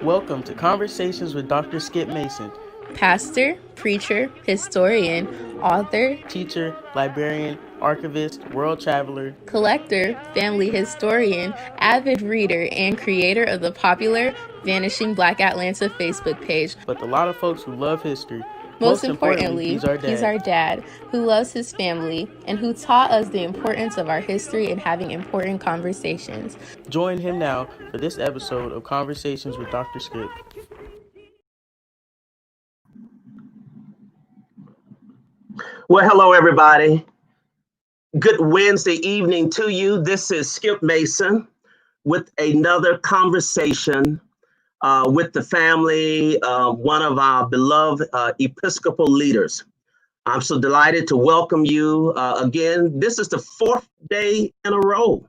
Welcome to Conversations with Dr. Skip Mason, pastor, preacher, historian, author, teacher, librarian, archivist, world traveler, collector, family historian, avid reader, and creator of the popular Vanishing Black Atlanta Facebook page. but a lot of folks who love history. Most importantly, he's our dad, who loves his family and who taught us the importance of our history and having important conversations. Join him now for this episode of Conversations with Dr. Skip. Well, hello, everybody. Good Wednesday evening to you. This is Skip Mason with another conversation with the family of one of our beloved Episcopal leaders. I'm so delighted to welcome you again. This is the fourth day in a row.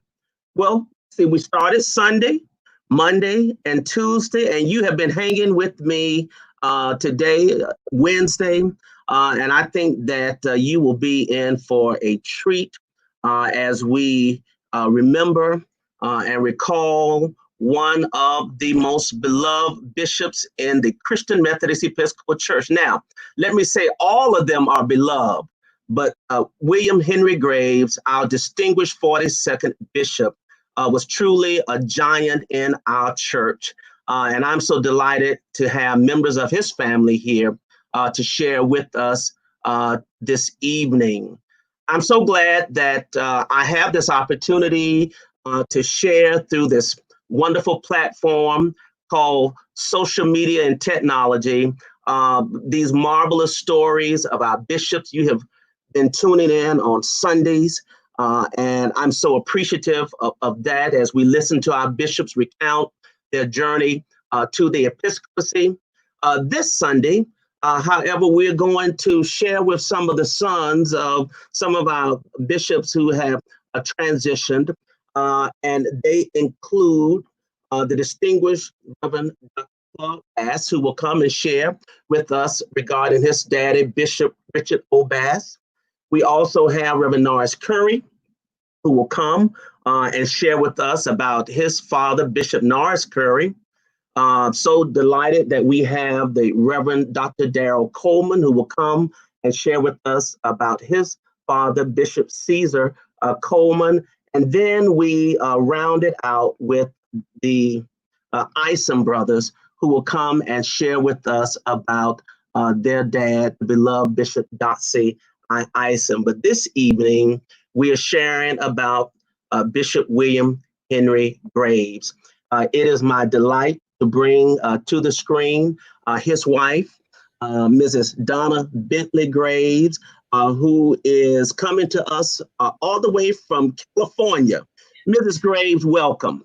Well, see, we started Sunday, Monday, and Tuesday, and you have been hanging with me today, Wednesday. And I think that you will be in for a treat as we remember and recall one of the most beloved bishops in the Christian Methodist Episcopal Church. Now, let me say all of them are beloved, but William Henry Graves, our distinguished 42nd bishop, was truly a giant in our church. And I'm so delighted to have members of his family here to share with us this evening. I'm so glad that I have this opportunity to share through this wonderful platform called social media and technology, these marvelous stories of our bishops. You have been tuning in on Sundays, and I'm so appreciative of that as we listen to our bishops recount their journey to the episcopacy. This Sunday, however, we're going to share with some of the sons of some of our bishops who have transitioned, and they include the distinguished Reverend Dr. Clark Bass, who will come and share with us regarding his daddy, Bishop Richard O. Bass. We also have Reverend Norris Curry, who will come and share with us about his father, Bishop Norris Curry. So delighted that we have the Reverend Dr. Darrell Coleman, who will come and share with us about his father, Bishop Caesar Coleman. And then we round it out with the Isom brothers, who will come and share with us about their dad, the beloved Bishop Dotsey Isom. But this evening, we are sharing about Bishop William Henry Graves. It is my delight to bring to the screen his wife, Mrs. Donna Bentley Graves, who is coming to us all the way from California. Mrs. Graves, welcome.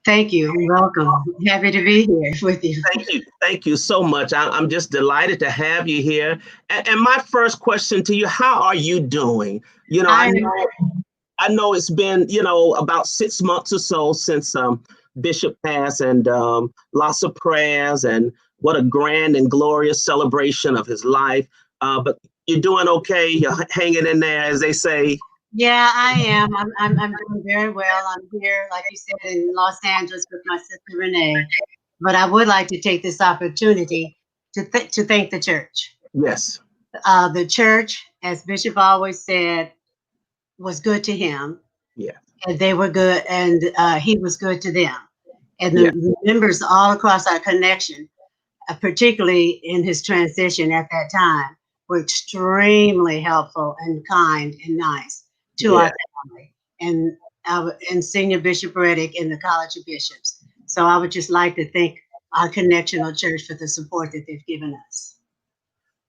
Thank you. Welcome. Happy to be here with you. Thank you. Thank you so much. I'm just delighted to have you here. And my first question to you, how are you doing? You know, I know it's been, about 6 months or so since Bishop passed, and lots of prayers, and what a grand and glorious celebration of his life. But you're doing okay. You're hanging in there, as they say. Yeah, I am. I'm doing very well. I'm here, like you said, in Los Angeles with my sister Renee. But I would like to take this opportunity to thank the church. Yes. The church, as Bishop always said, was good to him. Yeah. And they were good, and he was good to them. And the members all across our connection, particularly in his transition at that time, were extremely helpful and kind and nice to our family and Senior Bishop Reddick and the College of Bishops. So I would just like to thank our connectional church for the support that they've given us.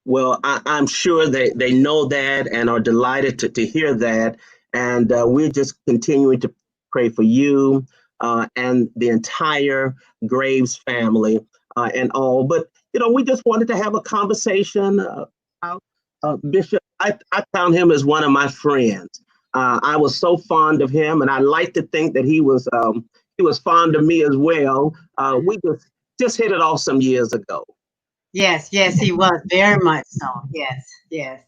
Well, I'm sure they know that and are delighted to hear that. And we're just continuing to pray for you and the entire Graves family and all. But, we just wanted to have a conversation about Bishop. I found him as one of my friends. I was so fond of him, and I like to think that he was fond of me as well. We just hit it off some years ago. Yes, he was very much so. Yes.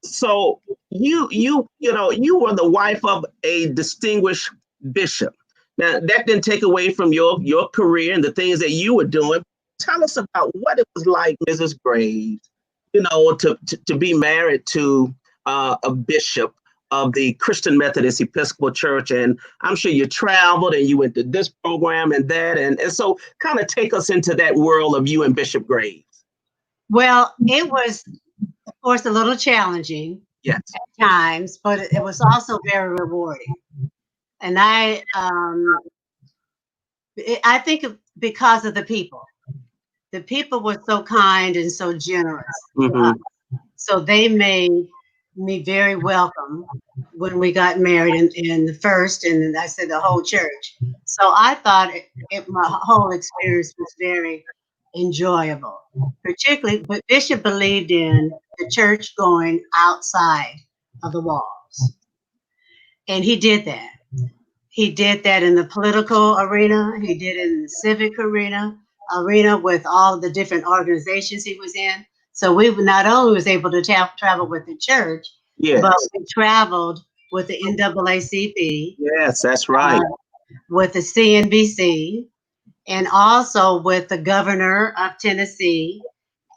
So you were the wife of a distinguished bishop. Now, that didn't take away from your career and the things that you were doing. Tell us about what it was like, Mrs. Graves, to be married to a bishop of the Christian Methodist Episcopal Church. And I'm sure you traveled and you went to this program and that. And so kind of take us into that world of you and Bishop Graves. Well, it was, of course, a little challenging at times, but it was also very rewarding. And I think because of the people were so kind and so generous. So they made me very welcome when we got married in the first, and I said the whole church. So I thought my whole experience was very enjoyable, particularly, but Bishop believed in the church going outside of the walls. And he did that. He did that in the political arena. He did it in the civic arena with all the different organizations he was in. So we not only was able to travel with the church, but we traveled with the NAACP. Yes, that's right. With the CNBC, and also with the governor of Tennessee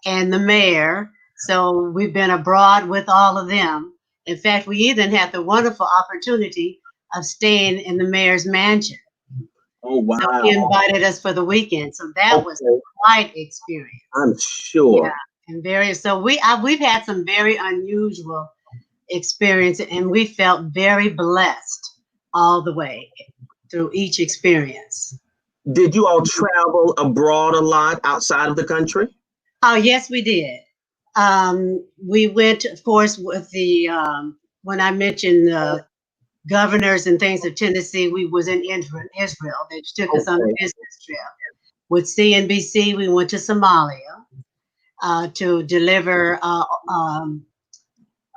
and the mayor. So we've been abroad with all of them. In fact, we even had the wonderful opportunity of staying in the mayor's mansion. Oh, wow. So he invited us for the weekend. So that was quite experience. I'm sure. Yeah, and so we've had some very unusual experience, and we felt very blessed all the way through each experience. Did you all travel abroad a lot outside of the country? Oh, yes, we did. We went, of course, with the, when I mentioned the governors and things of Tennessee, we was in Israel. They took us on a business trip. With CNBC, we went to Somalia to deliver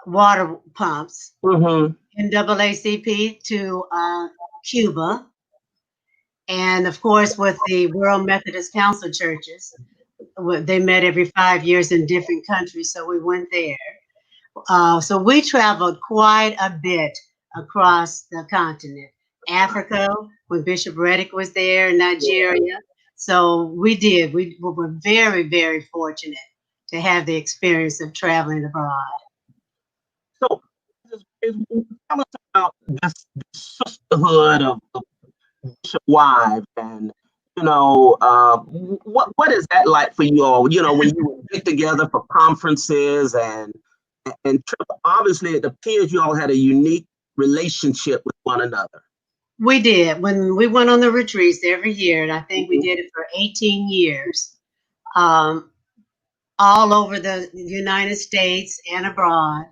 water pumps. NAACP to Cuba. And of course, with the World Methodist Council churches, they met every 5 years in different countries. So we went there. So we traveled quite a bit across the continent. Africa, when Bishop Reddick was there, Nigeria. So we did. We were very, very fortunate to have the experience of traveling abroad. So tell us about this sisterhood of Bishop wives, and what is that like for you all? When you get together for conferences and obviously it appears you all had a unique relationship with one another. We did. When we went on the retreats every year, and I think we did it for 18 years, all over the United States and abroad.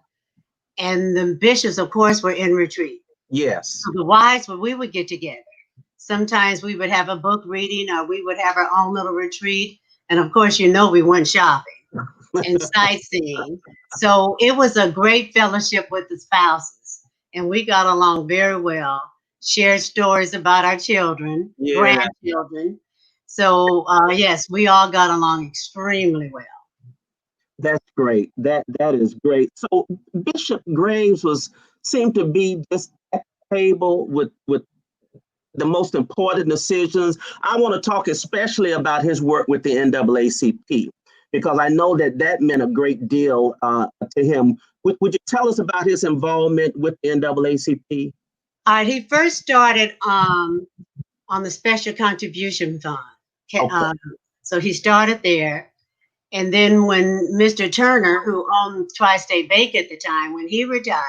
And the bishops, of course, were in retreat. Yes. So the wives, when we would get together, sometimes we would have a book reading, or we would have our own little retreat. And of course, we went shopping and sightseeing. So it was a great fellowship with the spouses. And we got along very well, shared stories about our children, grandchildren. So yes, we all got along extremely well. That's great. That is great. So Bishop Graves seemed to be just at the table with the most important decisions. I want to talk especially about his work with the NAACP, because I know that meant a great deal to him. Would you tell us about his involvement with the NAACP? He first started on the Special Contribution Fund. So he started there. And then when Mr. Turner, who owned Tri-State Bank at the time, when he retired,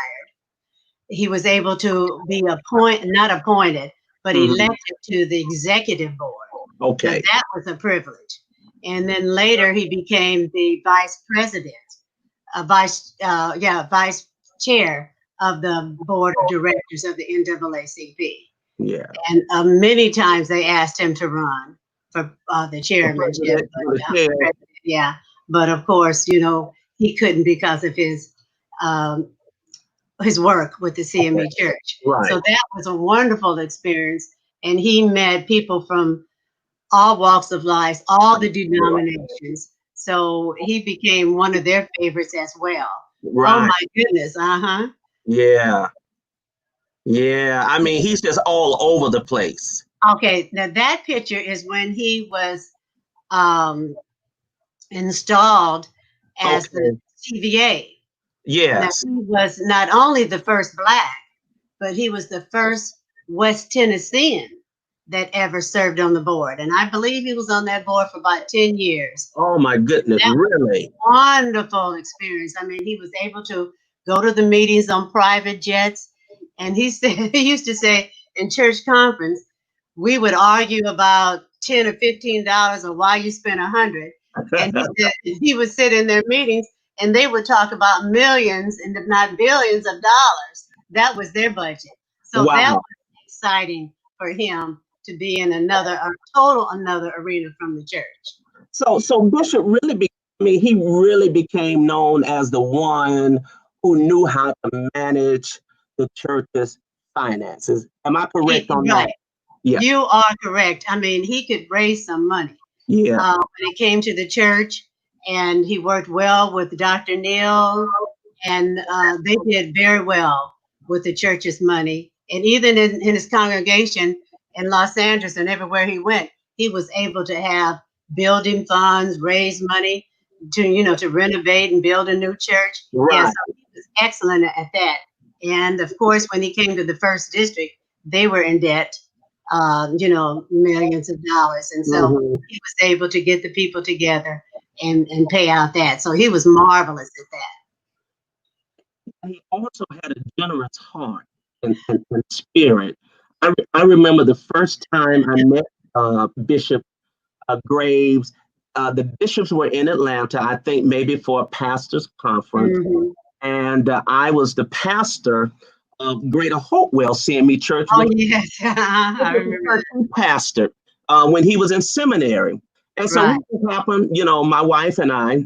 he was able to be not appointed, but elected to the executive board. Okay. So that was a privilege. And then later he became the vice president, vice chair of the board of directors of the NAACP. Yeah. And many times they asked him to run for the chairmanship. Yeah. But of course, he couldn't because of his work with the C.M.E. Church. Right. So that was a wonderful experience. And he met people from all walks of life, all the denominations. So he became one of their favorites as well. Right. Oh my goodness. Yeah. Yeah. I mean, he's just all over the place. Okay, now that picture is when he was installed as the TVA. Now, Yes. he was not only the first Black, but he was the first West Tennessean that ever served on the board. And I believe he was on that board for about 10 years. Oh my goodness, That really? Wonderful experience. I mean, he was able to go to the meetings on private jets. And he said, he used to say in church conference, we would argue about $10 or $15 or why you spent $100. And he said he would sit in their meetings and they would talk about millions and if not billions of dollars. That was their budget. So that Wow. was exciting for him to be in another arena from the church. So Bishop really he really became known as the one who knew how to manage the church's finances. Am I correct on that? Right. Yeah. You are correct. I mean, he could raise some money. Yeah. When it came to the church, and he worked well with Dr. Neal, and they did very well with the church's money. And even in his congregation in Los Angeles and everywhere he went, he was able to have building funds, raise money to renovate and build a new church. Right. Yeah, so he was excellent at that. And of course, when he came to the first district, they were in debt, millions of dollars. And so he was able to get the people together and pay out that. So he was marvelous at that. He also had a generous heart and spirit. I remember the first time I met Bishop Graves. The bishops were in Atlanta, I think maybe for a pastor's conference. And I was the pastor of Greater Hopewell C.M.E. Church. Oh, yes. I remember that. Pastor when he was in seminary. And so what happened, my wife and I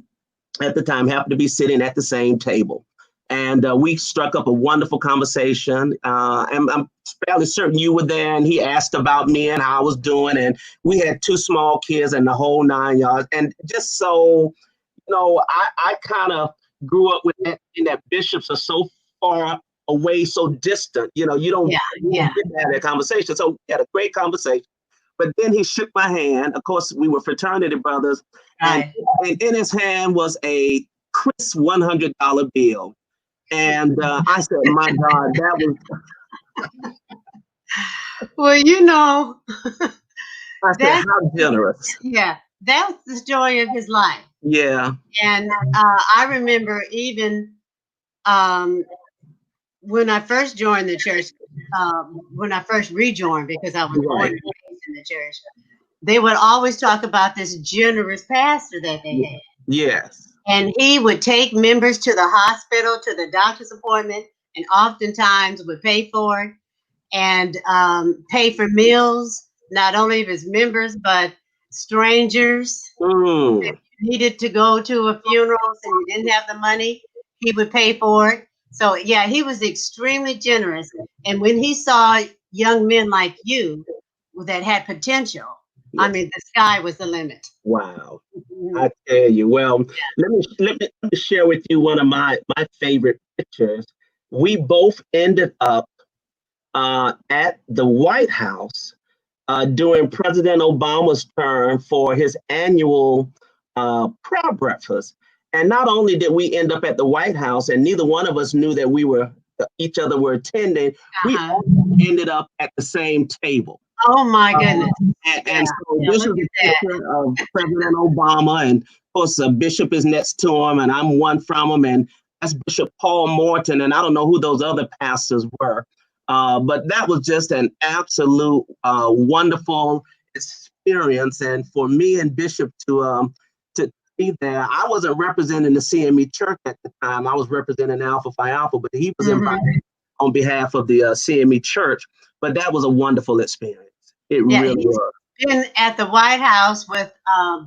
at the time happened to be sitting at the same table. And we struck up a wonderful conversation. And I'm fairly certain you were there. And he asked about me and how I was doing. And we had 2 small kids and the whole 9 yards. And just so, I kind of grew up with that, and that bishops are so far away, so distant. You don't get to have that conversation. So we had a great conversation. But then he shook my hand. Of course, we were fraternity brothers. And in his hand was a crisp $100 bill. And I said, my God, that was. Well, I said, how generous. Yeah, that was the story of his life. Yeah. And I remember even when I first joined the church, when I first rejoined, because I was born and raised in the church, they would always talk about this generous pastor that they had. Yes. And he would take members to the hospital, to the doctor's appointment, and oftentimes would pay for it and pay for meals, not only of his members, but strangers. If you needed to go to a funeral and you didn't have the money, he would pay for it. So, yeah, he was extremely generous. And when he saw young men like you that had potential, I mean, the sky was the limit. Wow. I tell you. Well, let me share with you one of my favorite pictures. We both ended up at the White House during President Obama's term for his annual prayer breakfast. And not only did we end up at the White House, and neither one of us knew that each other were attending, we all ended up at the same table. Oh my goodness. And so this is a picture of President Obama, and of course the bishop is next to him, and I'm one from him, and that's Bishop Paul Morton, and I don't know who those other pastors were, but that was just an absolute wonderful experience. And for me and Bishop to be there, I wasn't representing the C.M.E. Church at the time. I was representing Alpha Phi Alpha, but he was invited on behalf of the C.M.E. Church. But that was a wonderful experience. It really was. Been at the White House with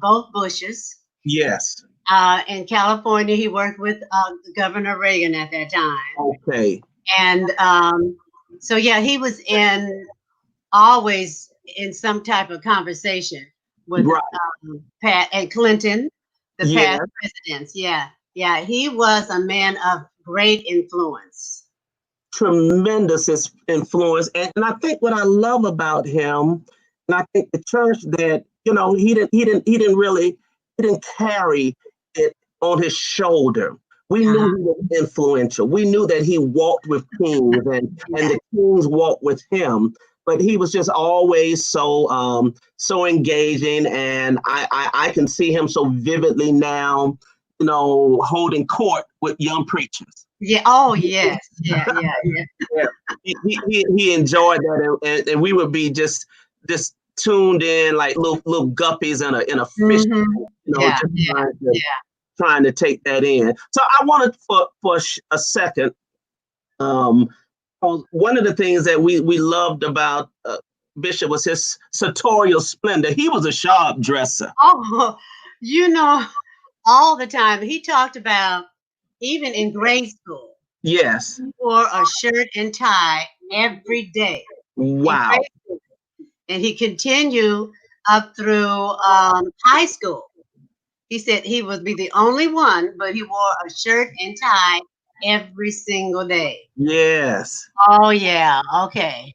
both Bushes. Yes. In California, he worked with Governor Reagan at that time. Okay. And so, yeah, he was always in some type of conversation with Pat and Clinton, the past presidents. Yeah. He was a man of great influence. Tremendous influence. And I think what I love about him And I think the church that, he didn't carry it on his shoulder. We knew he was influential. We knew that he walked with kings and the kings walked with him. But he was just always so engaging, and I can see him so vividly now, holding court with young preachers. Yeah. Oh, yes. Yeah. Yeah. He enjoyed that, and we would be just tuned in like little guppies in a fish, trying to take that in. So I wanted for a second. One of the things that we loved about Bishop was his sartorial splendor. He was a sharp dresser. Oh, all the time. He talked about even in grade school. Yes. He wore a shirt and tie every day. Wow. And he continued up through high school. He said he would be the only one, but he wore a shirt and tie every single day. Yes. Oh, yeah. Okay.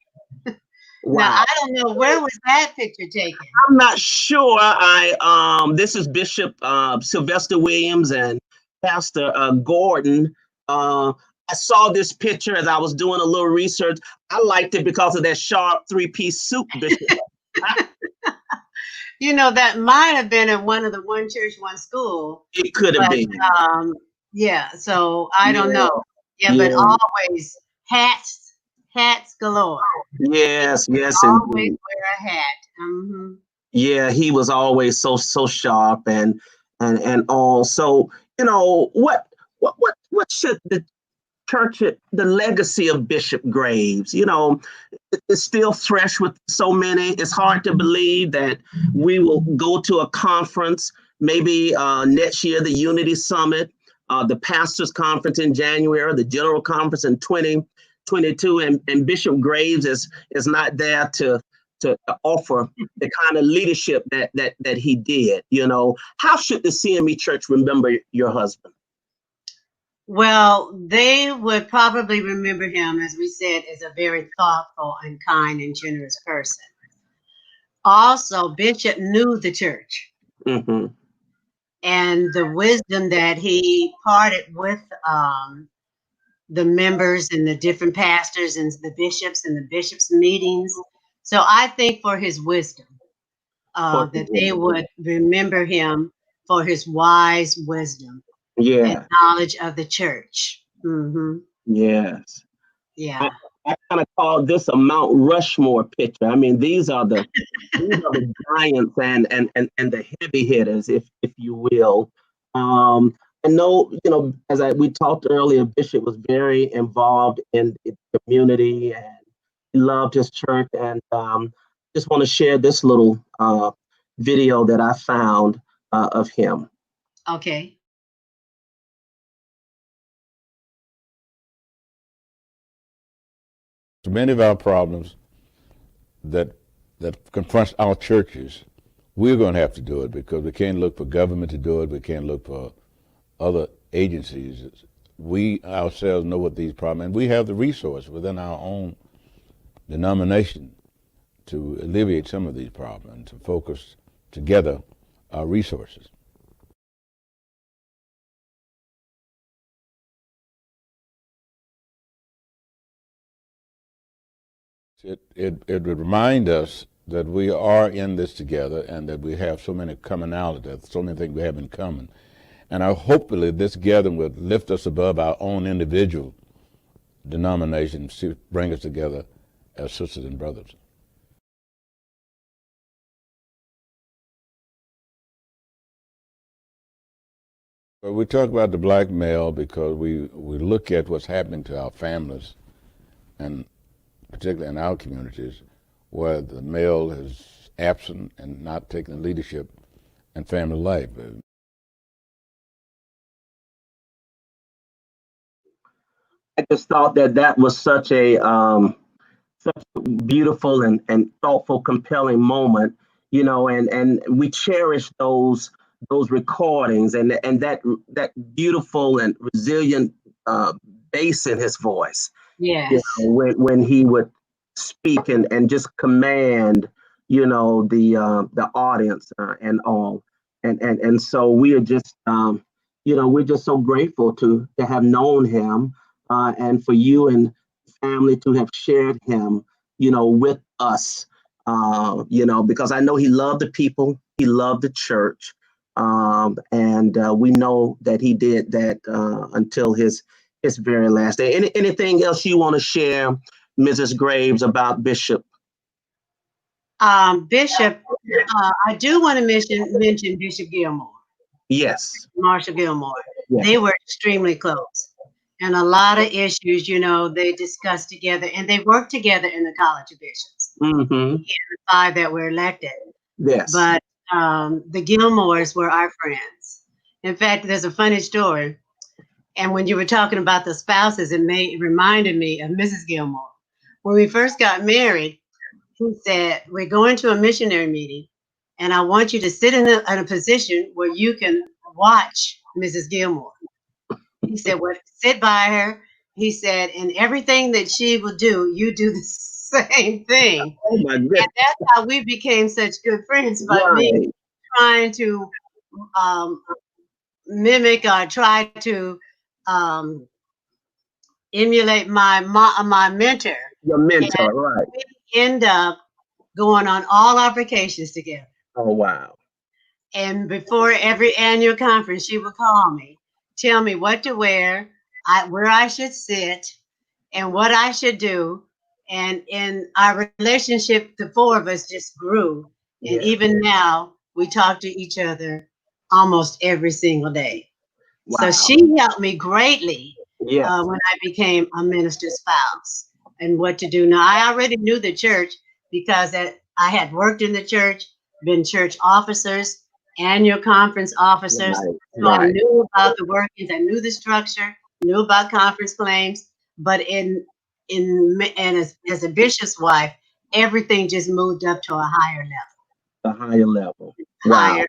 Wow. Now, I don't know, where was that picture taken? I'm not sure. This is Bishop Sylvester Williams and Pastor Gordon. I saw this picture as I was doing a little research. I liked it because of that sharp 3-piece suit, Bishop. That might have been at one of the One Church, One School. It could have been. Yeah, so I don't know. Yeah, but always hats galore. Yes, always wear a hat. Mm-hmm. Yeah, he was always so sharp and all. So, what should the church, the legacy of Bishop Graves, it's still fresh with so many. It's hard to believe that we will go to a conference, maybe next year, the Unity Summit, the Pastors Conference in January, the General Conference in 2022, and Bishop Graves is not there to offer the kind of leadership that he did. How should the C.M.E. Church remember your husband? Well, they would probably remember him, as we said, as a very thoughtful and kind and generous person. Also, Bishop knew the church. Mm-hmm. And the wisdom that he parted with the members and the different pastors and the bishops' meetings. So I think for his wisdom, that they would remember him for his wise wisdom. And knowledge of the church. Mm-hmm. Yes. Yeah. I kind of call this a Mount Rushmore picture. I mean, these are the giants and the heavy hitters, if you will. I know, we talked earlier, Bishop was very involved in the community and he loved his church. And just want to share this little video that I found of him. Okay. Many of our problems that confronts our churches, we're going to have to do it because we can't look for government to do it. We can't look for other agencies. We ourselves know what these problems, and we have the resource within our own denomination to alleviate some of these problems and to focus together our resources. It would remind us that we are in this together and that we have so many commonalities, so many things we have in common. And hopefully this gathering will lift us above our own individual denominations to bring us together as sisters and brothers. Well, we talk about the black male because we look at what's happening to our families, and particularly in our communities, where the male is absent and not taking leadership in family life. I just thought that was such a beautiful and thoughtful, compelling moment, and we cherish those recordings and that beautiful and resilient bass in his voice. Yes. When he would speak and just command the audience and all. And so we are just, we're just so grateful to have known him and for you and family to have shared him, with us, because I know he loved the people, he loved the church. And we know that he did that until his very last day. Anything else you want to share, Mrs. Graves, about Bishop? Bishop, I do want to mention Bishop Gilmore. Yes. Marshall Gilmore. Yes. They were extremely close. And a lot of issues, they discussed together, and they worked together in the College of Bishops. Mm-hmm. The 5 that were elected. Yes. But the Gilmores were our friends. In fact, there's a funny story. And when you were talking about the spouses, it reminded me of Mrs. Gilmore. When we first got married, he said, we're going to a missionary meeting, and I want you to sit in a position where you can watch Mrs. Gilmore. He said, well, sit by her. He said, and everything that she will do, you do the same thing. Oh my goodness. And that's how we became such good friends, by me trying to mimic or try to emulate my mentor. Your mentor, right. We end up going on all our vacations together. Oh, wow. And before every annual conference, she would call me, tell me what to wear, where I should sit, and what I should do. And in our relationship, the 4 of us just grew. And even now, we talk to each other almost every single day. Wow. So she helped me greatly when I became a minister spouse and what to do. Now, I already knew the church because I had worked in the church, been church officers, annual conference officers. So I knew about the workings, I knew the structure, knew about conference claims, but as a bishop's wife, everything just moved up to a higher level. A higher level. Wow. Higher,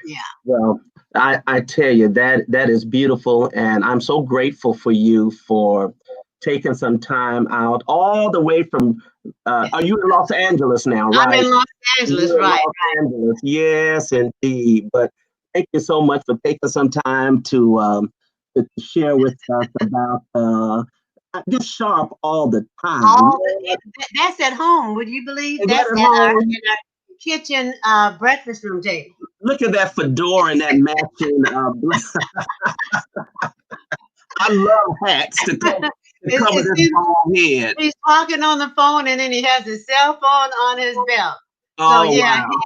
yeah. Well, I tell you, that is beautiful, and I'm so grateful for you for taking some time out all the way from are you in Los Angeles now, right? I'm in Los Angeles, right. Los Angeles. Yes, indeed. But thank you so much for taking some time to share with us about just sharp all the time. That's at home. Would you believe that's at our kitchen breakfast room table? Look at that fedora and that matching. I love hats to cover this bald head. He's talking on the phone, and then he has his cell phone on his belt. Oh, so yeah, wow.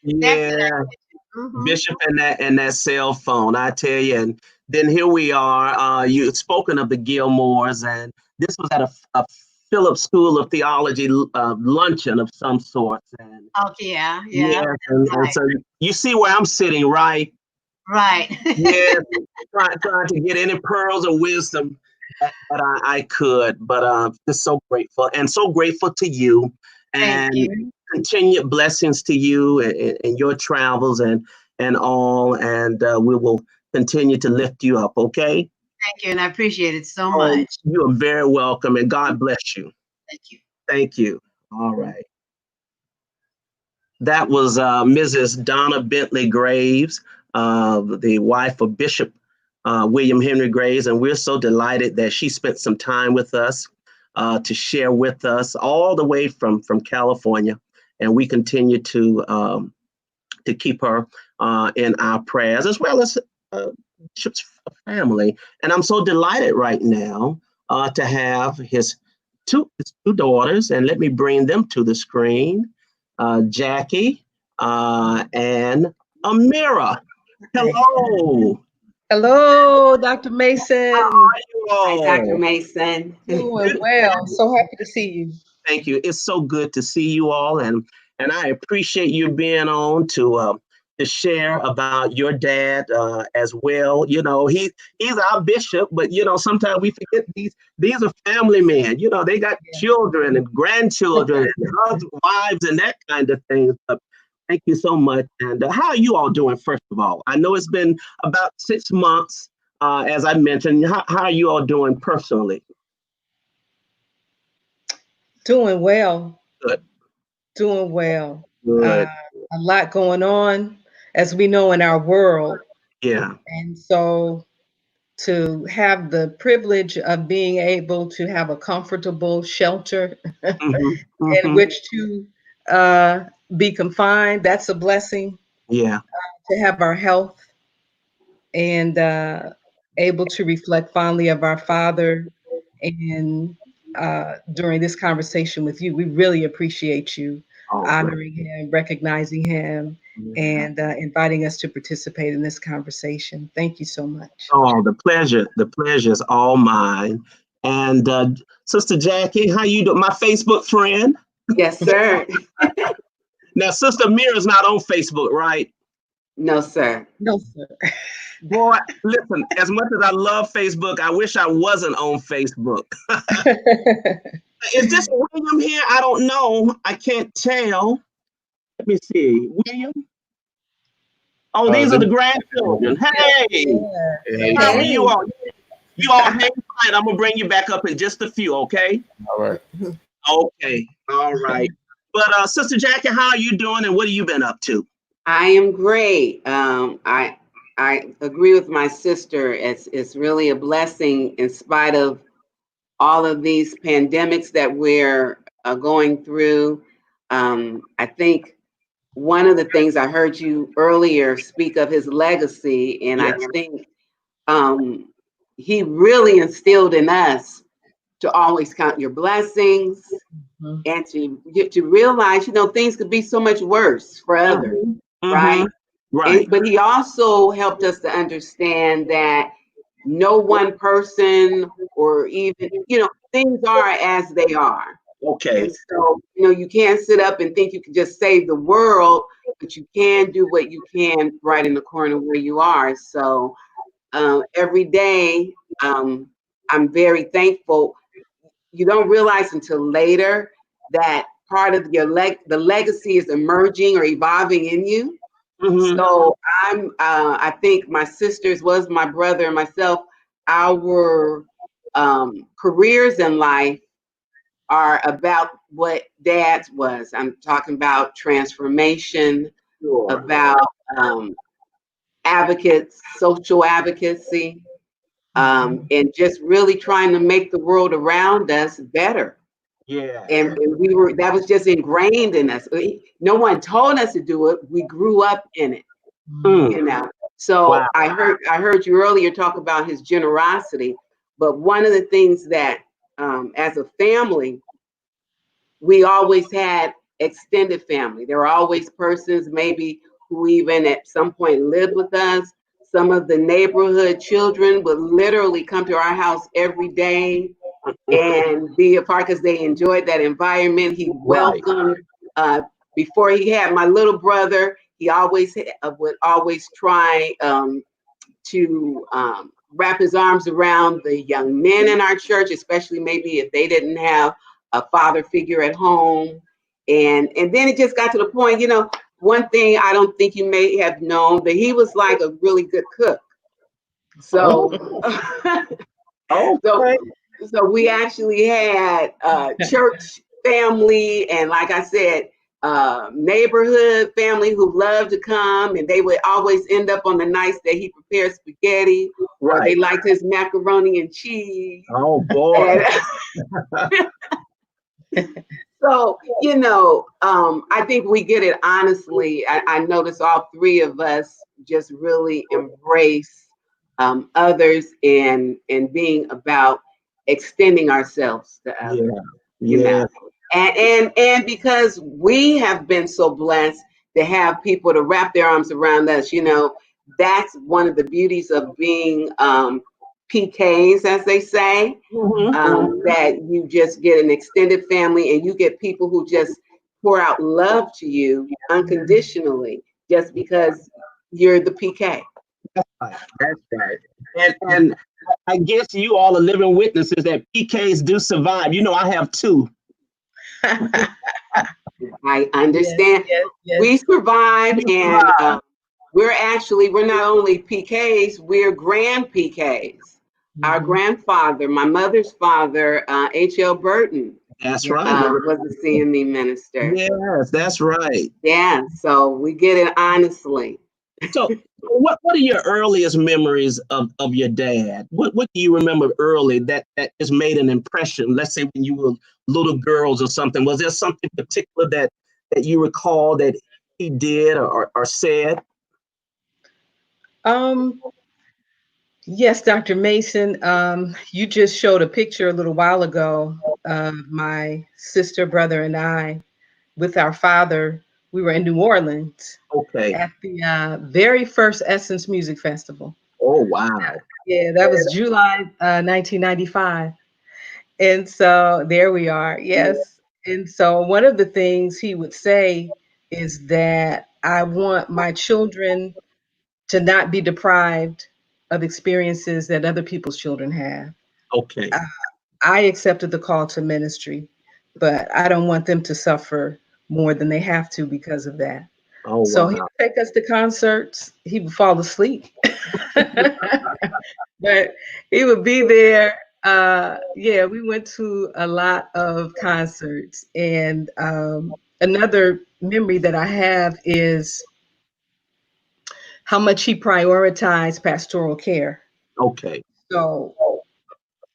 Yeah. Mm-hmm. Bishop and that cell phone, I tell you. And then here we are. You had spoken of the Gilmores, and this was at a Phillips School of Theology luncheon of some sort. And, yeah. And so you see where I'm sitting, right? Right. Yeah, trying to get any pearls of wisdom that I could, but just so grateful to you, and continued blessings to you and your travels and all, and we will continue to lift you up. Okay. Thank you, and I appreciate it so much. You are very welcome, and God bless you. Thank you. Thank you. All right. That was Mrs. Donna Bentley Graves, the wife of Bishop William Henry Graves, and we're so delighted that she spent some time with us to share with us all the way from California, and we continue to keep her in our prayers, as well as Bishop's family. And I'm so delighted right now to have his two daughters, and let me bring them to the screen, Jackie and Amira. Hello. Hello, Dr. Mason. How are you all? Hi, Dr. Mason. Doing well. So happy to see you. Thank you. It's so good to see you all, and I appreciate you being on to share about your dad as well. You know, he's our bishop, but you know, sometimes we forget these are family men. You know, they got children and grandchildren and husbands, wives, and that kind of thing. Thank you so much. And how are you all doing, first of all? I know it's been about 6 months, as I mentioned. How are you all doing personally? Doing well. Good. Doing well. Good. A lot going on, as we know, in our world. Yeah. And so to have the privilege of being able to have a comfortable shelter in which to be confined, that's a blessing. Yeah. To have our health and able to reflect fondly of our Father. And during this conversation with you, we really appreciate you honoring him, recognizing him, and inviting us to participate in this conversation. Thank you so much. Oh, the pleasure is all mine. And Sister Jackie, how you doing? My Facebook friend. Yes, sir. Now, Sister Mira's not on Facebook, right? No, sir. No, sir. Boy, listen, as much as I love Facebook, I wish I wasn't on Facebook. Is this William here? I don't know. I can't tell. Let me see. William? Oh, these are the grandchildren. Hey, how are you all? You all hang tight. I'm going to bring you back up in just a few, okay? All right. Okay. All right. But Sister Jackie, how are you doing and what have you been up to? I am great. I agree with my sister. It's really a blessing in spite of all of these pandemics that we're going through. I think one of the things I heard you earlier speak of his legacy, and I think he really instilled in us to always count your blessings and to realize, things could be so much worse for others, right? Right. But he also helped us to understand that no one person or even, things are as they are. Okay. And so, you can't sit up and think you can just save the world, but you can do what you can right in the corner where you are. So every day, I'm very thankful. You don't realize until later that part of your the legacy is emerging or evolving in you. So I think my sisters, was my brother and myself, our careers in life are about what Dad's was. I'm talking about transformation, about advocates, social advocacy, and just really trying to make the world around us better. Yeah. And that was just ingrained in us. No one told us to do it. We grew up in it. So I heard you earlier talk about his generosity, but one of the things that as a family, we always had extended family. There were always persons maybe who even at some point lived with us. Some of the neighborhood children would literally come to our house every day and be a part because they enjoyed that environment. He welcomed, before he had my little brother, he always would always try to wrap his arms around the young men in our church, especially maybe if they didn't have a father figure at home. And then it just got to the point, one thing I don't think you may have known, that he was like a really good cook. So, so we actually had church family, and like I said, neighborhood family who loved to come, and they would always end up on the nights that he prepared spaghetti, or they liked his macaroni and cheese. Oh boy. So, I think we get it honestly. I notice all three of us just really embrace others and being about extending ourselves to others. And because we have been so blessed to have people to wrap their arms around us, that's one of the beauties of being PKs, as they say, that you just get an extended family and you get people who just pour out love to you unconditionally just because you're the PK. That's right. And I guess you all are living witnesses that PKs do survive. I have two. I understand. Yes. We survived, and we're not only PKs, we're grand PKs. Our grandfather, my mother's father, H.L. Burton, That's right. Was a C.M.E. minister. Yes, that's right. Yeah, so we get it honestly. So what are your earliest memories of your dad? What do you remember early that has made an impression? Let's say when you were little girls or something. Was there something particular that you recall that he did or said? Yes, Dr. Mason, you just showed a picture a little while ago of my sister, brother, and I with our father. We were in New Orleans Okay. at the very first Essence Music Festival. Oh, wow. Yeah, that was July 1995. And so there we are. Yes. And so one of the things he would say is that I want my children to not be deprived of experiences that other people's children have. Okay. I accepted the call to ministry, but I don't want them to suffer more than they have to because of that. Oh, So he wow. would take us to concerts. He would fall asleep, but he would be there. Yeah, we went to a lot of concerts. And another memory that I have is how much he prioritized pastoral care. Okay. So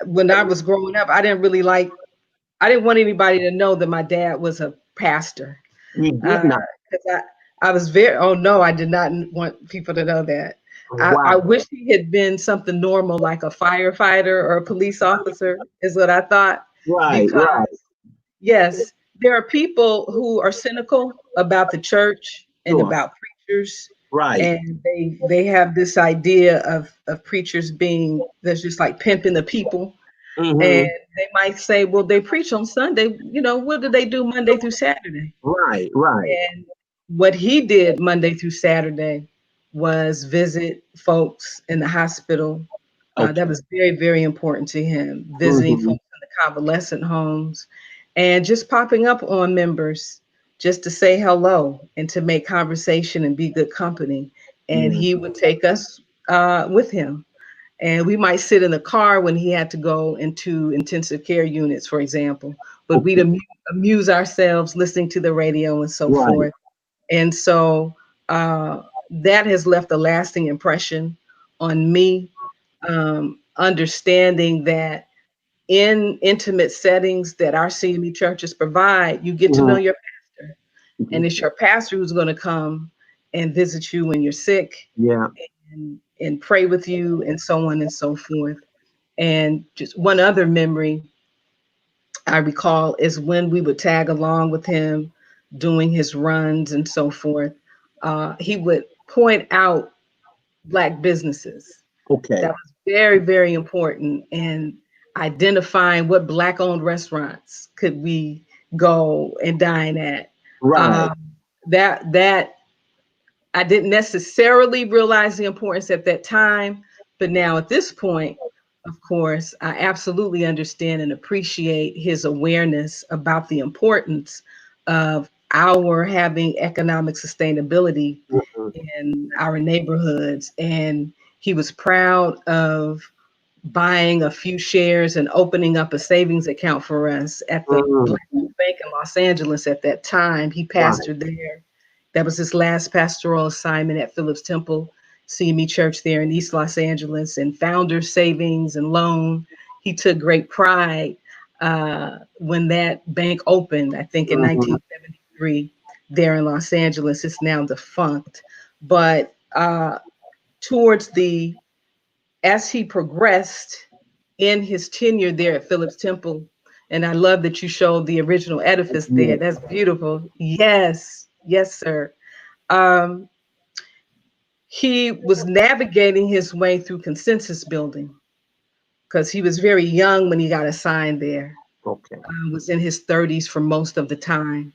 when I was growing up, I didn't want anybody to know that my dad was a pastor. You did not. 'Cause I was very, oh no, I did not want people to know that. Wow. I wish he had been something normal, like a firefighter or a police officer, is what I thought. Right, Because right. yes, there are people who are cynical about the church and Sure. about preachers. Right. And they have this idea of preachers being, that's just like pimping the people. Mm-hmm. And they might say, well, they preach on Sunday. You know, what do they do Monday through Saturday? Right, right. And what he did Monday through Saturday was visit folks in the hospital. Okay. That was very, very important to him, visiting folks in the convalescent homes and just popping up on members just to say hello and to make conversation and be good company. And he would take us with him. And we might sit in the car when he had to go into intensive care units, for example, but we'd amuse ourselves listening to the radio and so forth. And so that has left a lasting impression on me, understanding that in intimate settings that our C.M.E. churches provide, you get to know your pastor. And it's your pastor who's going to come and visit you when you're sick. Yeah. And pray with you and so on and so forth. And just one other memory I recall is when we would tag along with him doing his runs and so forth. He would point out Black businesses. Okay. That was very, very important in identifying what Black-owned restaurants could we go and dine at. Right. That I didn't necessarily realize the importance at that time, but now at this point, of course, I absolutely understand and appreciate his awareness about the importance of our having economic sustainability in our neighborhoods. And he was proud of buying a few shares and opening up a savings account for us at the Black Bank in Los Angeles at that time. He pastored there. That was his last pastoral assignment at Phillips Temple C.M.E. Church there in East Los Angeles, and founder savings and loan. He took great pride when that bank opened, I think in 1973 there in Los Angeles. It's now defunct. But as he progressed in his tenure there at Phillips Temple, and I love that you showed the original edifice there. That's beautiful. Yes, yes, sir. He was navigating his way through consensus building because he was very young when he got assigned there. Okay. Was in his 30s for most of the time.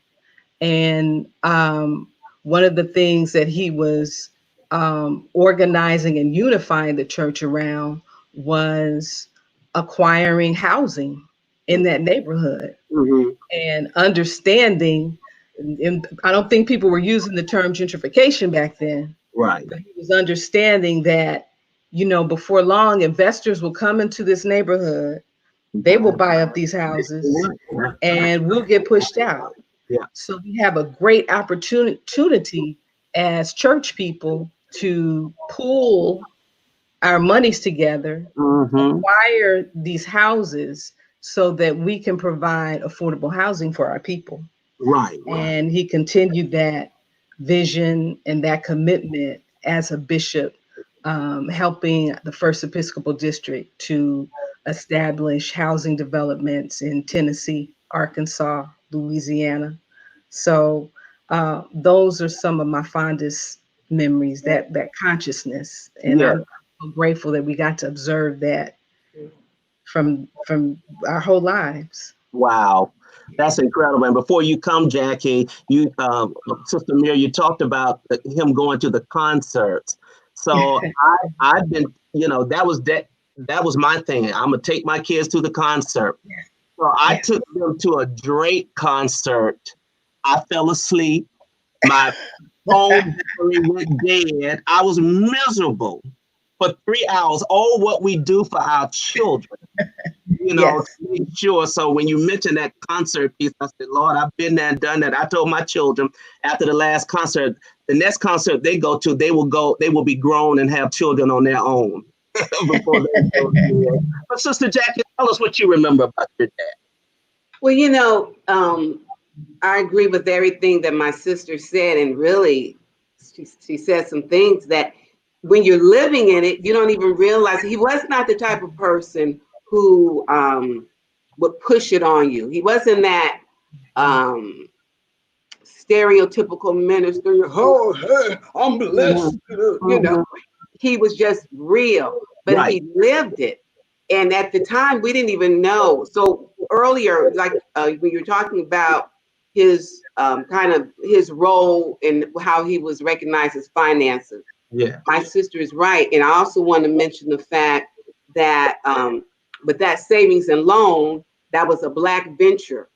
And one of the things that he was organizing and unifying the church around was acquiring housing in that neighborhood and understanding. And I don't think people were using the term gentrification back then. Right. But he was understanding that, before long, investors will come into this neighborhood They will buy up these houses and we'll get pushed out. Yeah. So we have a great opportunity as church people to pool our monies together, acquire these houses so that we can provide affordable housing for our people. Right. And he continued that vision and that commitment as a bishop, helping the First Episcopal District to establish housing developments in Tennessee, Arkansas, Louisiana. So those are some of my fondest memories, that consciousness. And I'm so grateful that we got to observe that from our whole lives. Wow. That's incredible. And before you come, Jackie, you, Sister Mir, you talked about him going to the concerts. So I've been, that was my thing. I'm gonna take my kids to the concert. So I took them to a Drake concert. I fell asleep. My phone battery went dead. I was miserable for 3 hours. Oh, what we do for our children. To make sure. So when you mentioned that concert piece, I said, Lord, I've been there and done that. I told my children after the last concert, the next concert they go to, they will be grown and have children on their own. Before they go there. But Sister Jackie, tell us what you remember about your dad. Well, I agree with everything that my sister said, and really, she said some things that when you're living in it, you don't even realize. He was not the type of person who would push it on you. He wasn't that stereotypical minister. Oh, hey, I'm blessed. He was just real, but he lived it. And at the time, we didn't even know. So earlier, like when you're talking about his kind of his role and how he was recognized as finances. Yeah, my sister is right. And I also want to mention the fact that with that savings and loan, that was a Black venture.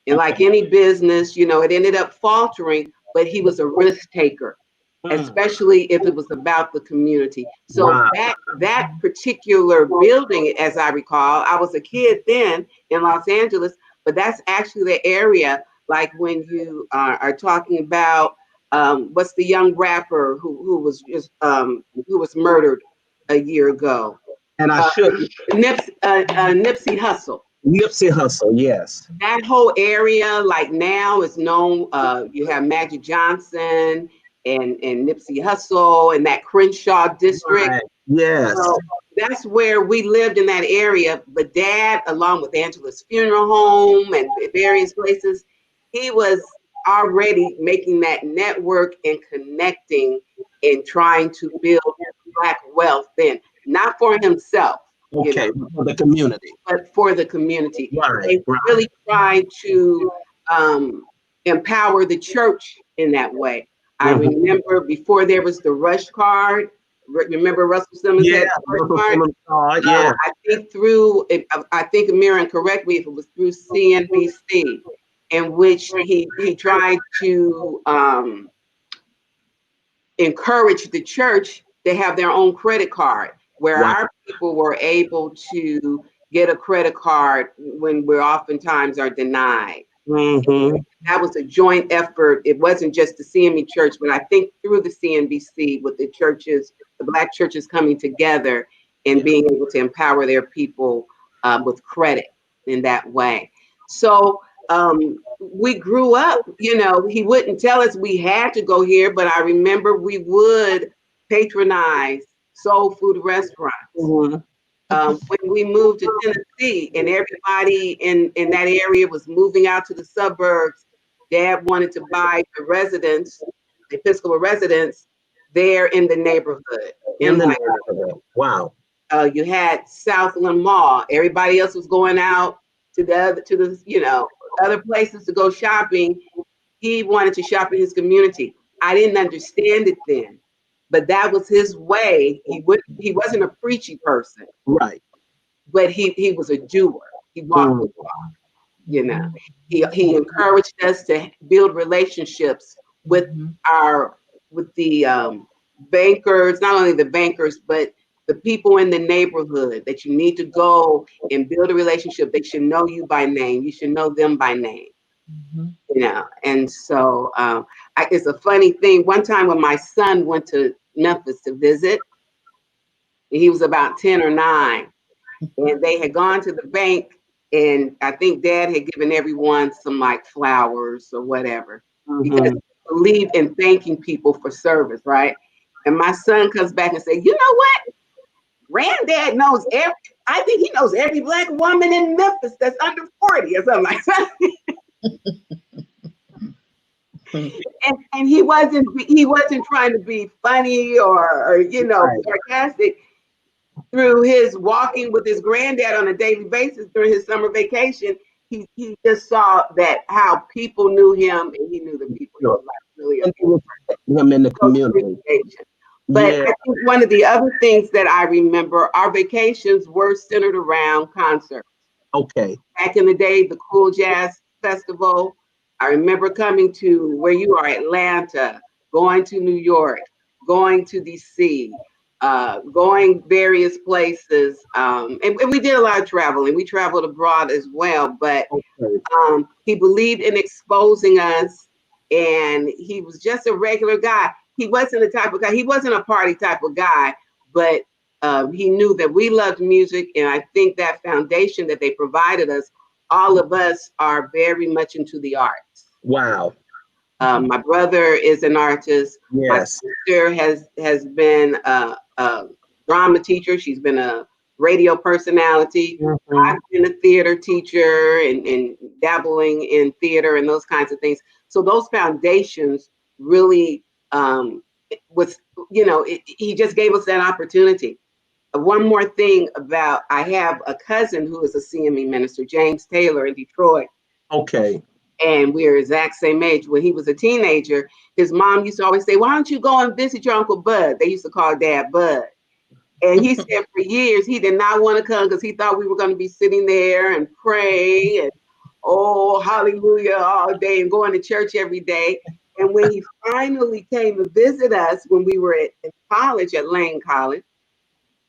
And like any business, it ended up faltering, but he was a risk taker, especially if it was about the community. So that particular building, as I recall, I was a kid then in Los Angeles, but that's actually the area, like when you are talking about what's the young rapper who was just who was murdered a year ago? And I should Nipsey Hussle. Nipsey Hussle, yes. That whole area, like now, is known. You have Magic Johnson and Nipsey Hussle and that Crenshaw district. Right. Yes. So that's where we lived in that area. But Dad, along with Angela's Funeral Home and various places, he was already making that network and connecting and trying to build Black wealth then, not for himself. Okay, for the community. But for the community. Right, They really tried to empower the church in that way. I remember before there was the Rush card. Remember Russell Simmons had the Rush card? Yeah. I think Amira, correct me if it was through CNBC, in which he tried to encourage the church to have their own credit card, where our people were able to get a credit card when we oftentimes are denied. That was a joint effort. It wasn't just the C.M.E. church, but I think through the CNBC with the churches, the Black churches coming together and being able to empower their people with credit in that way. So we grew up, he wouldn't tell us we had to go here, but I remember we would patronize soul food restaurants. When we moved to Tennessee and everybody in that area was moving out to the suburbs, Dad wanted to buy the Episcopal residence there in the neighborhood. Wow. You had Southland Mall. Everybody else was going out to the other places to go shopping. He wanted to shop in his community. I didn't understand it then, but that was his way. He wasn't a preachy person, right? But he was a doer. He walked the walk. He encouraged us to build relationships with the bankers, not only the bankers, but the people in the neighborhood that you need to go and build a relationship. They should know you by name. You should know them by name. You know, and so it's a funny thing. One time when my son went to Memphis to visit, he was about 10 or 9, and they had gone to the bank, and I think Dad had given everyone some like flowers or whatever, because he believed in thanking people for service, right? And my son comes back and said, "You know what? Granddad knows I think he knows every Black woman in Memphis that's under 40 or something like that." and he wasn't trying to be funny or you know, sarcastic. Through his walking with his granddad on a daily basis during his summer vacation, he just saw that how people knew him, and he knew the people he was like really him in the community. But I think one of the other things that I remember, our vacations were centered around concerts. Okay. Back in the day, the Cool Jazz Festival. I remember coming to where you are, Atlanta, going to New York, going to DC, going various places. And we did a lot of traveling. We traveled abroad as well, but he believed in exposing us, and he was just a regular guy. He wasn't the type of guy, he wasn't a party type of guy, but he knew that we loved music. And I think that foundation that they provided us, all of us are very much into the arts. Wow. My brother is an artist. Yes. My sister has been a drama teacher. She's been a radio personality. I've been a theater teacher and dabbling in theater and those kinds of things. So those foundations really was, you know, he just gave us that opportunity. One more thing about, I have a cousin who is a C.M.E. minister, James Taylor in Detroit. Okay. And we're exact same age. When he was a teenager, his mom used to always say, "Why don't you go and visit your Uncle Bud?" They used to call Dad Bud. And he said for years he did not want to come because he thought we were going to be sitting there and pray and oh, hallelujah all day and going to church every day. And when he finally came to visit us when we were at college, at Lane College,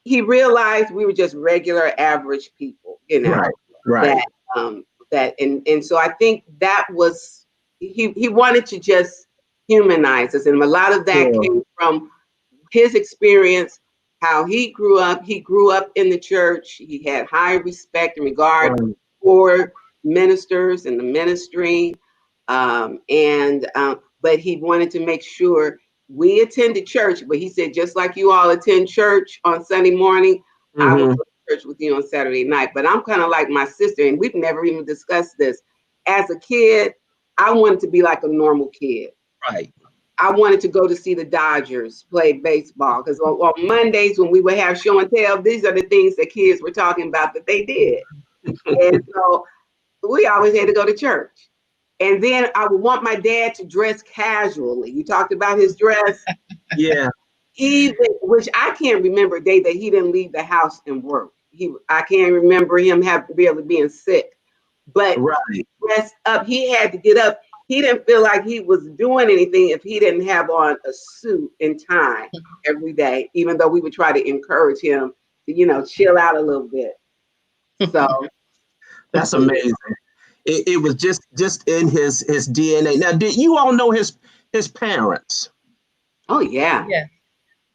he realized we were just regular average people, you know. Right. And so I think that was, he wanted to just humanize us. And a lot of that came from his experience, how he grew up. He grew up in the church. He had high respect and regard for ministers and the ministry. But he wanted to make sure we attended church. But he said, just like you all attend church on Sunday morning, I will go to church with you on Saturday night. But I'm kind of like my sister, and we've never even discussed this. As a kid, I wanted to be like a normal kid. Right. I wanted to go to see the Dodgers play baseball, because on Mondays when we would have show and tell, these are the things that kids were talking about that they did. And so we always had to go to church. And then I would want my dad to dress casually. You talked about his dress. Yeah. Even, which I can't remember a day that he didn't leave the house and work. I can't remember him barely being sick. But dressed up, he had to get up. He didn't feel like he was doing anything if he didn't have on a suit and tie every day, even though we would try to encourage him to, you know, chill out a little bit. So that's amazing. It was just in his DNA. Now, did you all know his parents? Oh yeah. Yeah.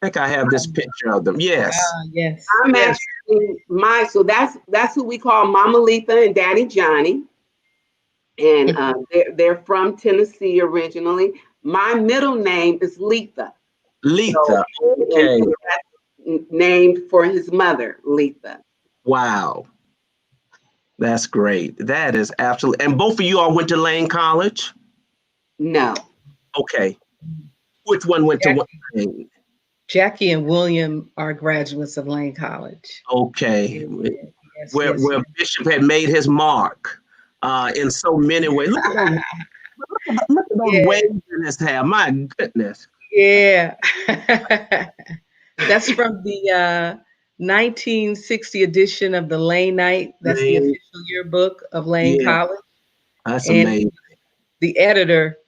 I think I have this picture of them. Yes. Yes. I'm actually so that's who we call Mama Letha and Daddy Johnny. And they're from Tennessee originally. My middle name is Letha. Letha. Okay. So that's named for his mother, Letha. Wow. That's great. That is absolutely. And both of you all went to Lane College? No. Okay. Which one went to Lane? Jackie and William are graduates of Lane College. Okay. Yes, where Bishop had made his mark in so many ways. Look at those waves in his hair. My goodness. Yeah. That's from the 1960 edition of the Lane Night. That's the official yearbook of Lane College. That's amazing. The editor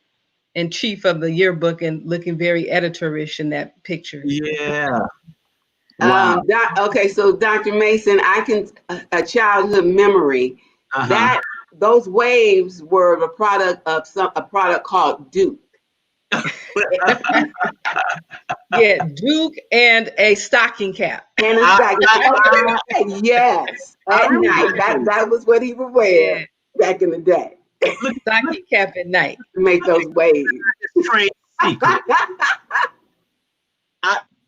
and chief of the yearbook, and looking very editorish in that picture. Yeah. Wow. Okay, so Dr. Mason, I can a childhood memory that those waves were the product of a product called Duke. Yeah, Duke and a stocking cap. And a stocking cap. Yes, at night. That was what he would wear back in the day. Stocking cap at night. To make those waves. Trade secret.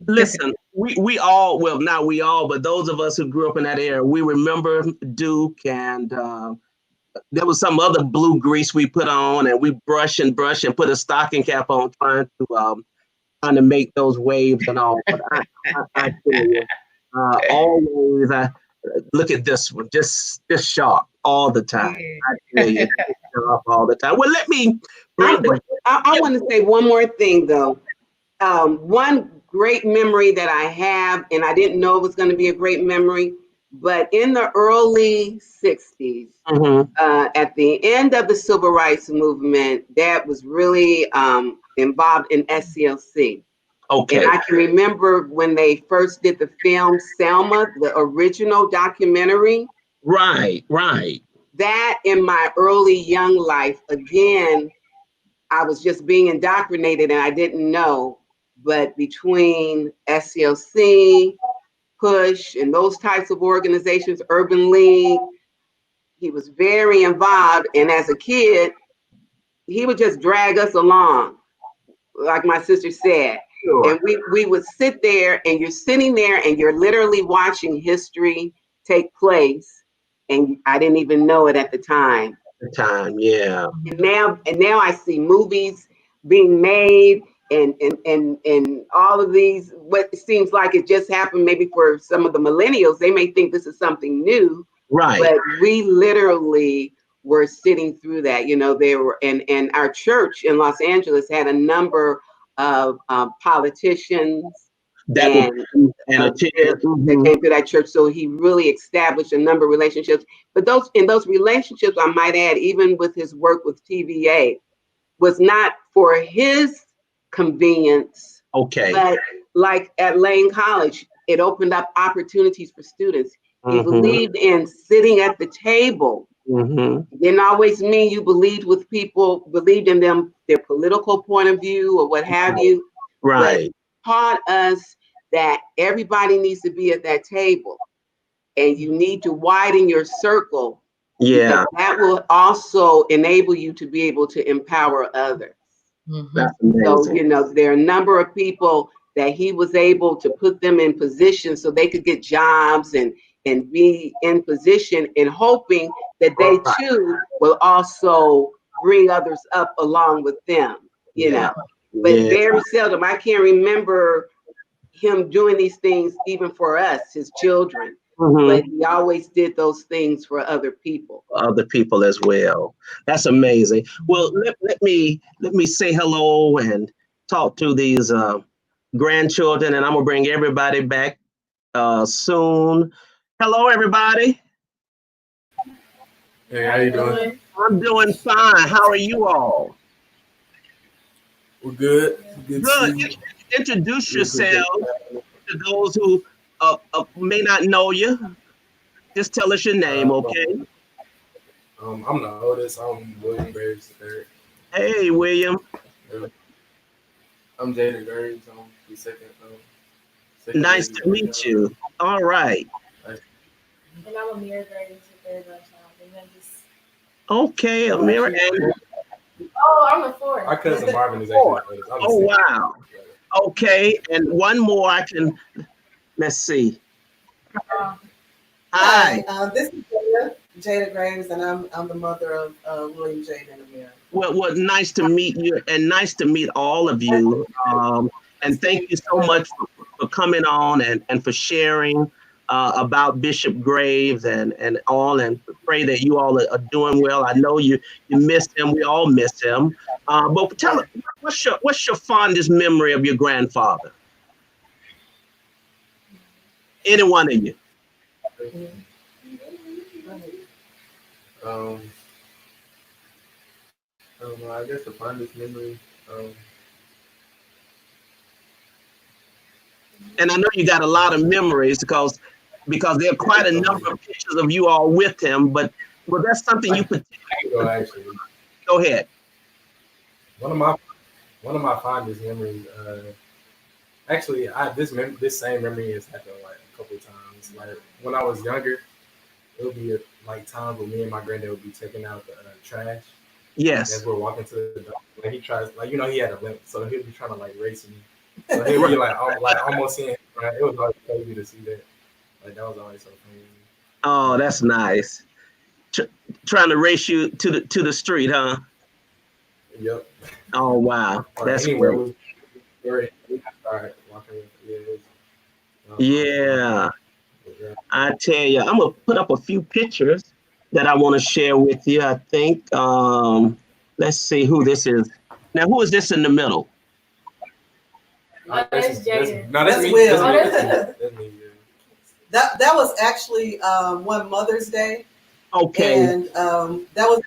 Listen, we all, well, not we all, but those of us who grew up in that era, we remember Duke, and there was some other blue grease we put on, and we brush and put a stocking cap on, trying to make those waves and all. But I tell you, always, look at this one, just sharp all the time. I tell you, sharp all the time. Well, let me bring I want to say one more thing, though. One great memory that I have, and I didn't know it was going to be a great memory, but in the early 60s, at the end of the civil rights movement, Dad was really involved in SCLC. Okay. And I can remember when they first did the film Selma, the original documentary. Right. That in my early young life, again, I was just being indoctrinated and I didn't know. But between SCLC, PUSH, and those types of organizations, Urban League, he was very involved. And as a kid, he would just drag us along, like my sister said. Sure. And we would sit there, and you're sitting there and you're literally watching history take place. And I didn't even know it at the time. Yeah. And now I see movies being made and all of these, what seems like it just happened maybe for some of the millennials. They may think this is something new. Right. But we literally were sitting through that. They were, and our church in Los Angeles had a number of politicians that came to that church. So he really established a number of relationships. But in those relationships, I might add, even with his work with TVA, was not for his convenience. Okay. But like at Lane College, it opened up opportunities for students. He believed in sitting at the table. Didn't always mean you believed in them, their political point of view or what have you. Right. But taught us that everybody needs to be at that table and you need to widen your circle. Yeah. That will also enable you to be able to empower others. That's amazing. So, there are a number of people that he was able to put them in position so they could get jobs and be in position, and hoping that they too will also bring others up along with them, But very seldom, I can't remember him doing these things even for us, his children. But he always did those things for other people. Other people as well. That's amazing. Well, let me say hello and talk to these grandchildren, and I'm gonna bring everybody back soon. Hello, everybody. Hey, how you doing? I'm doing fine. How are you all? We're good. Good. Introduce yourselves to those who may not know you. Just tell us your name, okay? I'm the oldest. I'm William Graves III. Hey, William. I'm Jaden Graves. I'm the second. Nice to meet you. All right. And I'm Amir Graves III. Okay, Amir. Oh, I'm the fourth. Our cousin Marvin is actually the oldest. Oh, wow. Okay, and one more let's see. Hi. This is Jada Graves, and I'm the mother of William Jada and Amir. Well, nice to meet you, and nice to meet all of you. And thank you so much for coming on and for sharing about Bishop Graves and all, and pray that you all are doing well. I know you missed him. We all miss him. But tell us, what's your fondest memory of your grandfather? Any one of you? I guess the fondest memory. And I know you got a lot of memories because there are quite a number of pictures of you all with him. But was that something you could Actually, go ahead? one of my fondest memories. Actually, this same memory has happened like a couple of times. Like when I was younger, it would be like times when me and my granddad would be taking out the trash. Yes. As we're walking to the door, like he tries, like he had a limp, so he'd be trying to like race me. So he'd be like almost seeing him. Right? It was always crazy to see that. Like that was always so funny. Oh, that's nice. Trying to race you to the street, huh? Yep. Oh wow, that's great. Yeah, I tell you, I'm gonna put up a few pictures that I want to share with you. I think. Let's see who this is. Now, who is this in the middle? That's Jaden. No, that's That's me. Will. That's me. That was actually one Mother's Day. Okay. And that was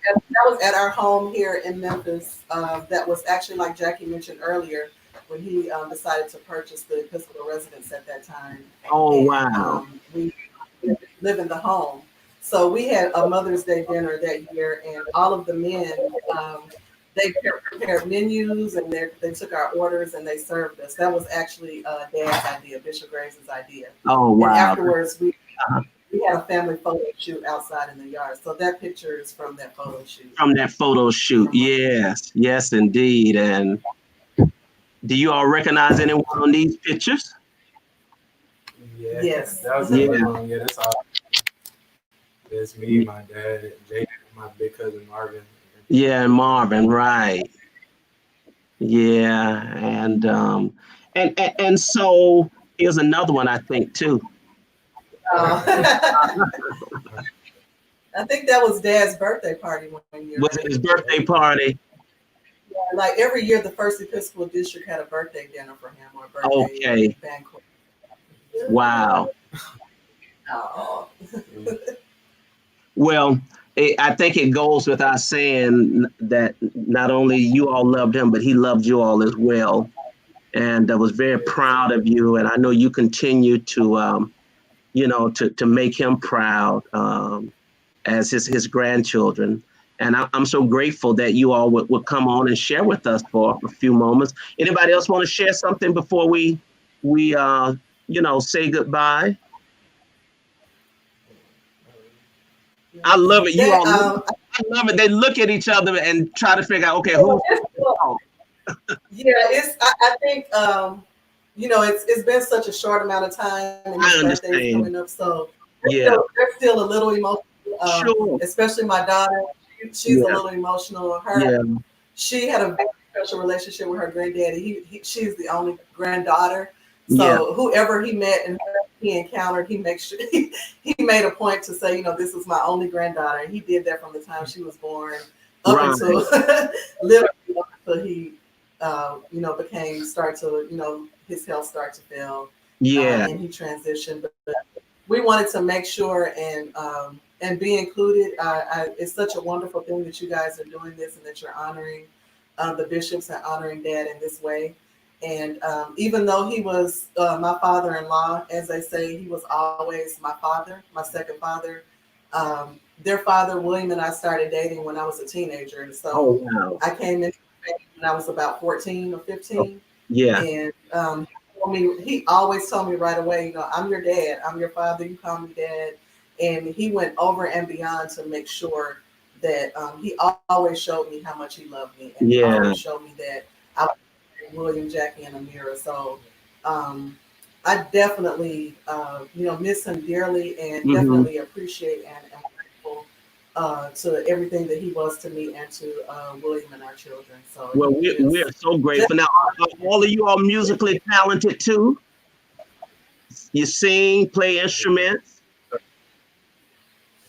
at our home here in Memphis. That was actually, like Jackie mentioned earlier, when he decided to purchase the Episcopal residence at that time. Oh, and, wow. We live in the home. So we had a Mother's Day dinner that year, and all of the men, they prepared menus, and they took our orders and they served us. That was actually Dad's idea, Bishop Graves' idea. Oh, wow. And afterwards, we had a family photo shoot outside in the yard. So that picture is from that photo shoot. From that photo shoot, yes. Yes, indeed. And do you all recognize anyone on these pictures? Yeah. Yes. That was yeah, that's all. It's me, my dad, Jay, my big cousin Marvin. Yeah, Marvin, right. Yeah, and so here's another one, I think, too. I think that was Dad's birthday party one year. Was it his birthday party? Yeah, like every year, the First Episcopal District had a birthday dinner for him or a birthday banquet. Wow. Oh. Well, I think it goes without saying that not only you all loved him, but he loved you all as well. And I was very proud of you. And I know you continue to, to make him proud as his grandchildren. And I'm so grateful that you all would come on and share with us for a few moments. Anybody else want to share something before we say goodbye? I love it. You all, I love it. They look at each other and try to figure out, okay, who? Yeah, I think it's been such a short amount of time, and his birthday's coming up, so they're still a little emotional. Sure. Especially my daughter, she's a little emotional. She had a very special relationship with her granddaddy. She's the only granddaughter. So whoever he met and he encountered, he makes sure he made a point to say, this is my only granddaughter. And he did that from the time she was born up until literally until he his health started to fail. And he transitioned. But we wanted to make sure and be included. It's such a wonderful thing that you guys are doing this and that you're honoring the bishops and honoring Dad in this way. And even though he was my father-in-law, as they say, he was always my father, my second father. Their father, William, and I started dating when I was a teenager. And so I came in when I was about 14 or 15. And he always told me right away, I'm your dad. I'm your father. You call me dad. And he went over and beyond to make sure that he always showed me how much he loved me. And he always showed me that I was William, Jackie, and Amira. So I definitely, miss him dearly and definitely appreciate and am grateful to everything that he was to me and to William and our children. So we are so grateful. Now, all of you are musically talented too. You sing, play instruments.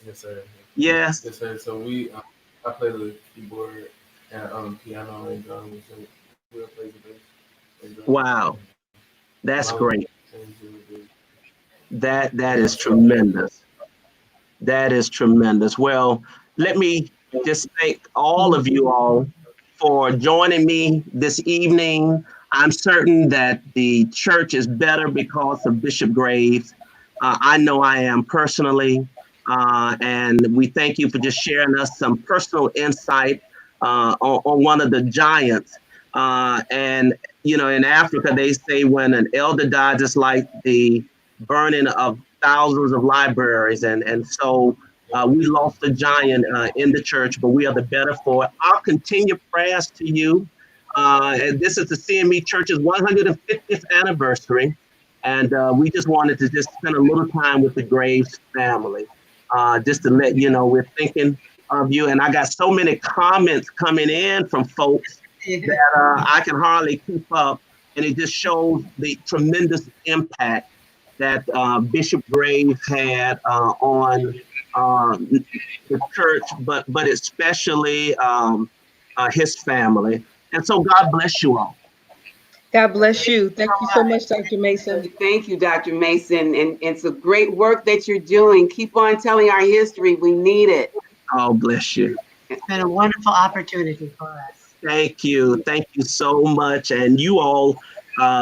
Yes, sir. Yes. Yes, sir. So I play the keyboard and piano and drums. So Will plays the bass. Wow, that's great. That is tremendous. That is tremendous. Well, let me just thank all of you all for joining me this evening. I'm certain that the church is better because of Bishop Graves. I know I am personally. And we thank you for just sharing us some personal insight on one of the giants. And, you know, in Africa, they say when an elder dies, it's like the burning of thousands of libraries. And so we lost a giant in the church, but we are the better for it. Our continued prayers to you. And this is the C.M.E. Church's 150th anniversary. And we just wanted to just spend a little time with the Graves family, just to let you know we're thinking of you. And I got so many comments coming in from folks that I can hardly keep up. And it just shows the tremendous impact that Bishop Graves had on the church, but especially his family. And so God bless you all. God bless you. Thank you so much, Dr. Mason. Thank you, Dr. Mason. And it's a great work that you're doing. Keep on telling our history. We need it. Oh, bless you. It's been a wonderful opportunity for us. Thank you. Thank you so much. And you all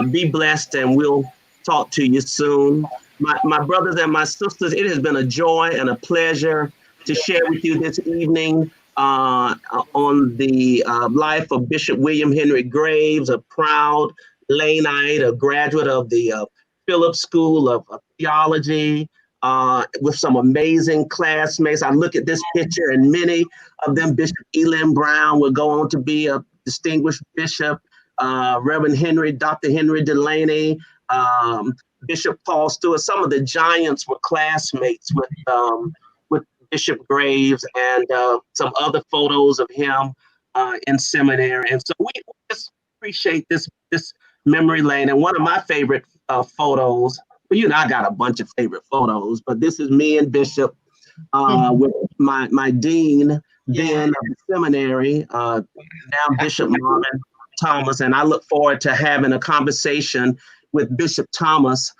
be blessed, and we'll talk to you soon. My brothers and my sisters, it has been a joy and a pleasure to share with you this evening on the life of Bishop William Henry Graves, a proud Laneite, a graduate of the Phillips School of Theology, with some amazing classmates. I look at this picture, and many of them, Bishop Elam Brown, will go on to be a distinguished bishop, Reverend Henry, Dr. Henry Delaney, Bishop Paul Stewart. Some of the giants were classmates with Bishop Graves, and some other photos of him in seminary. And so we just appreciate this memory lane. And one of my favorite photos, well, you know, I got a bunch of favorite photos, but this is me and Bishop with my dean then of the seminary, now Bishop Marvin Thomas. And I look forward to having a conversation with Bishop Thomas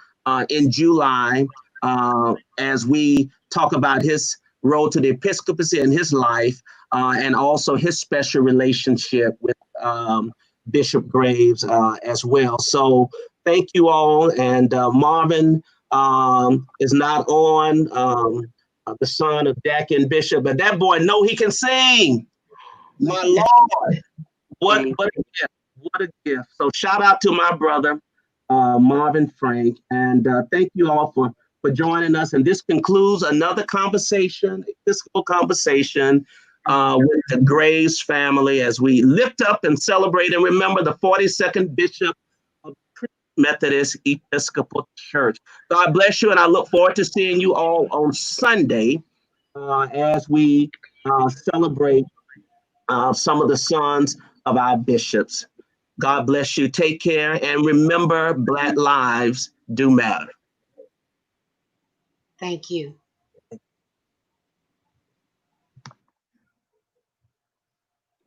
in July as we talk about his road to the episcopacy in his life, and also his special relationship with Bishop Graves as well. So thank you all. And Marvin is not on, the son of Dak and Bishop, but that boy know he can sing. My Lord, what a gift! What a gift! So shout out to my brother Marvin Frank, and thank you all for joining us. And this concludes another conversation, Episcopal conversation with the Graves family, as we lift up and celebrate and remember the 42nd Bishop of Methodist Episcopal Church. God bless you, and I look forward to seeing you all on Sunday as we celebrate some of the sons of our bishops. God bless you. Take care, and remember, Black lives do matter. Thank you.